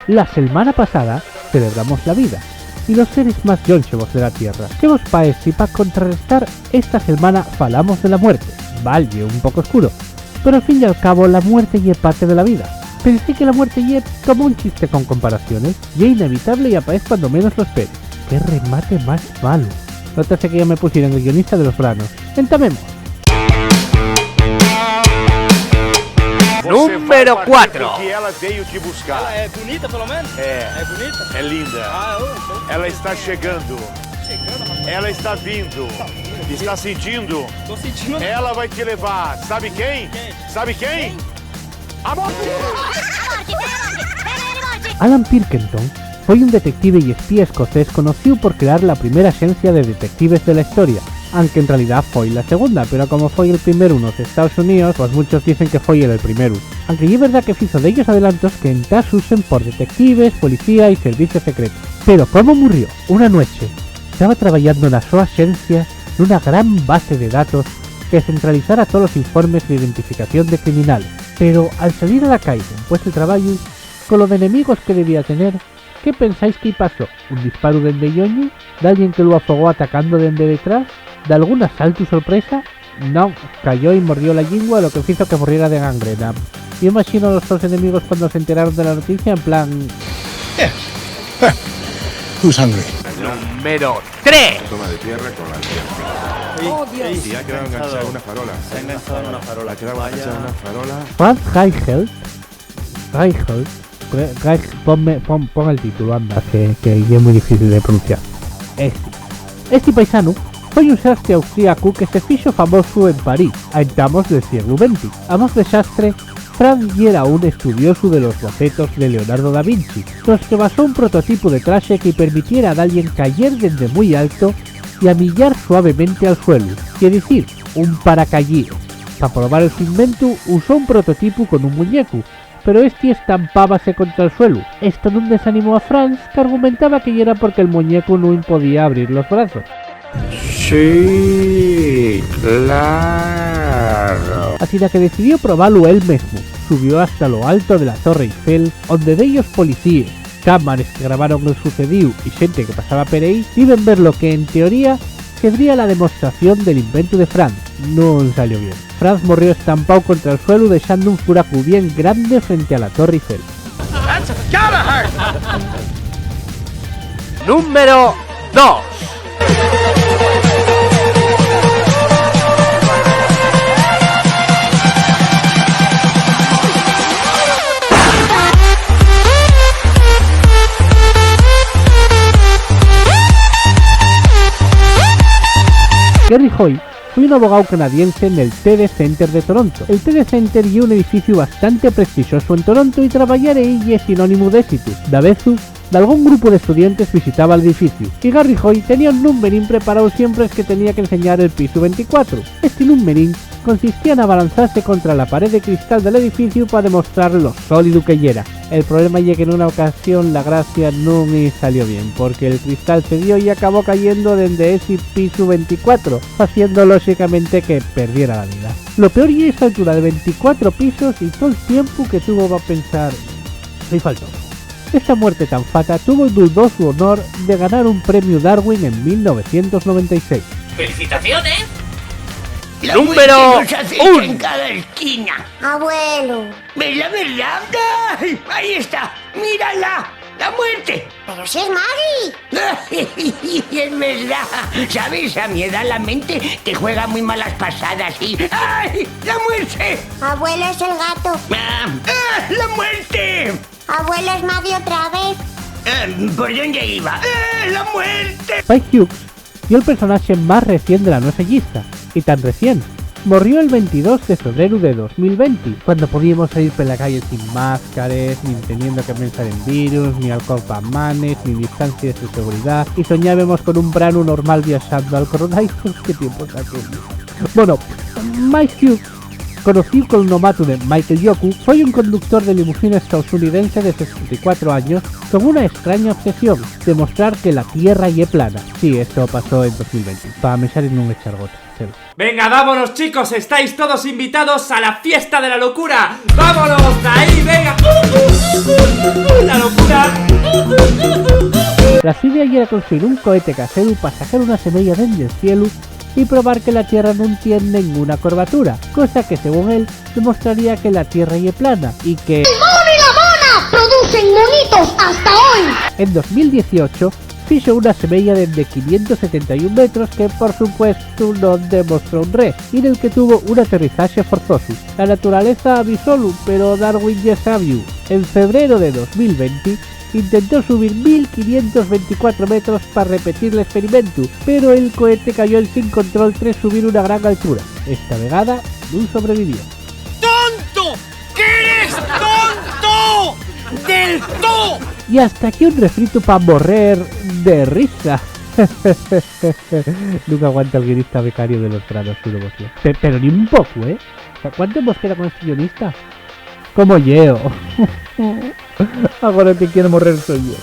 La semana pasada celebramos la vida y los seres más longevos de la Tierra. ¿Qué vos parece si para contrarrestar esta semana falamos de la muerte? Vale, un poco oscuro, pero al fin y al cabo la muerte es parte de la vida. Pensé que la muerte es como un chiste con comparaciones, y es inevitable y aparece cuando menos lo esperes. ¡Qué remate más malo! Nótase que ya me pusieron el guionista de los branos. Entamemos. Número 4. Que ela veio te buscar. Ela é bonita, pelo menos? É bonita? É linda. Então. Ela está chegando. Ela está vindo. Está sentindo? Tô sentindo. Ela vai te levar. Sabe quem? Sabe quem? A morte! Alan Pilkington fue un detective y espía escocés conocido por crear la primera agencia de detectives de la historia, aunque en realidad fue la segunda, pero como fue el primero en los Estados Unidos, pues muchos dicen que fue el primero. Aunque es verdad que hizo de ellos adelantos que en TAS usen por detectives, policía y servicios secretos. Pero ¿cómo murió? Una noche estaba trabajando en la súa agencia nunha gran base de datos que centralizara todos los informes de identificación de criminales. Pero al salir a la calle después del trabajo, con lo de enemigos que debía tener, ¿qué pensáis que pasó? ¿Un disparo dende yoño? ¿De alguien que lo afogó atacando dende detrás? ¿De algún asalto sorpresa? No, cayó y mordió la lengua, lo que hizo que muriera de gangrena. Yo imagino a los dos enemigos cuando se enteraron de la noticia en plan... Who's hungry? Número 3. Toma de tierra con la tierra. ¡Oh, Dios! Y ha quedado enganchada en una farola. Se ha enganchado en una farola. Ha quedado enganchada en una farola. Franz Reichelt, pon el título, anda, que es muy difícil de pronunciar. Este paisano fue un sastre austriaco que se fizo famoso en París, a entramos del siglo XX. Amos de sastre, Franz era un estudioso de los bocetos de Leonardo da Vinci, los que basó un prototipo de traje que permitiera a alguien caer desde muy alto y amillar suavemente al suelo, es decir, un paracaídas. Para probar su invento usó un prototipo con un muñeco, pero este estampábase contra el suelo. Esto no desanimó a Franz, que argumentaba que era porque el muñeco no podía abrir los brazos. Sí, claro. Así que decidió probarlo él mismo. Subió hasta lo alto de la Torre Eiffel, donde de ellos policías, cámaras que grabaron lo sucedido y gente que pasaba por ahí, iban ver lo que en teoría sería la demostración del invento de Franz. No salió bien. Franz murió estampado contra el suelo, dejando un furaco bien grande frente a la Torre Eiffel. Número 2. Gary Hoy fue un abogado canadiense en el TD Center de Toronto. El TD Center es un edificio bastante prestigioso en Toronto y trabajar ahí es sinónimo de éxito. Da vezu, de algún grupo de estudiantes visitaba el edificio y Gary Hoy tenía un numerín preparado siempre que tenía que enseñar el piso 24. Este numerín consistía en abalanzarse contra la pared de cristal del edificio para demostrar lo sólido que era. El problema es que en una ocasión la gracia no me salió bien, porque el cristal se dio y acabó cayendo desde ese piso 24, haciendo lógicamente que perdiera la vida. Lo peor es esa altura de 24 pisos y todo el tiempo que tuvo para pensar, le faltó. Esta muerte tan fata tuvo el dudoso honor de ganar un premio Darwin en 1996. ¡Felicitaciones! Número 1. en cada esquina. Abuelo. ¿Verdad, verdad? ¡Ay! Ahí está. ¡Mírala! ¡La muerte! Pero si es Maggie. Es verdad. ¿Sabes? A mi edad la mente te juega muy malas pasadas y... ¡Ay! ¡La muerte! Abuelo, es el gato. ¡La muerte! Abuelo, es Maggie otra vez. ¿Por dónde iba? ¡La muerte! Spike Hughes dio el personaje más recién de la novelista, y tan recién. Murió el 22 de febrero de 2020, cuando podíamos salir por la calle sin máscaras, ni teniendo que pensar en virus, ni alcohol para manes, ni distancias de seguridad, y soñábamos con un brano normal viajando al coronavirus. ¿Qué tiempos aquellos? Bueno, Mike Hughes, conocido con el nomato de Michael Yoku, fue un conductor de limusina estadounidense de 64 años con una extraña obsesión, demostrar que la Tierra es plana. Sí, esto pasó en 2020, para mesar en un echargote. Venga, vámonos chicos, estáis todos invitados a la fiesta de la locura. ¡Vámonos! ¡Ahí, venga! ¡La locura! La idea era construir un cohete casero para sacar una semilla desde el cielo y probar que la Tierra no tiene ninguna curvatura, cosa que según él demostraría que la Tierra es plana y que ¡El mono y la mona producen monitos hasta hoy! en 2018 fichó una semilla desde 571 metros que por supuesto no demostró un re y en el que tuvo un aterrizaje forzoso. La naturaleza avisólo, pero Darwin ya sabio. En febrero de 2020 intentó subir 1524 metros para repetir el experimento, pero el cohete cayó sin control tras subir una gran altura. Esta vegada no sobrevivió. ¡Tonto! ¡Que eres tonto! ¡Del todo! Y hasta aquí un refrito para morrer de risa. Nunca aguanta el guionista becario de los grados su devoción. Pero ni un poco, ¿eh? ¿Cuánto hemos quedado con este guionista? Como yo. Ahora que quiero morrer soy yo.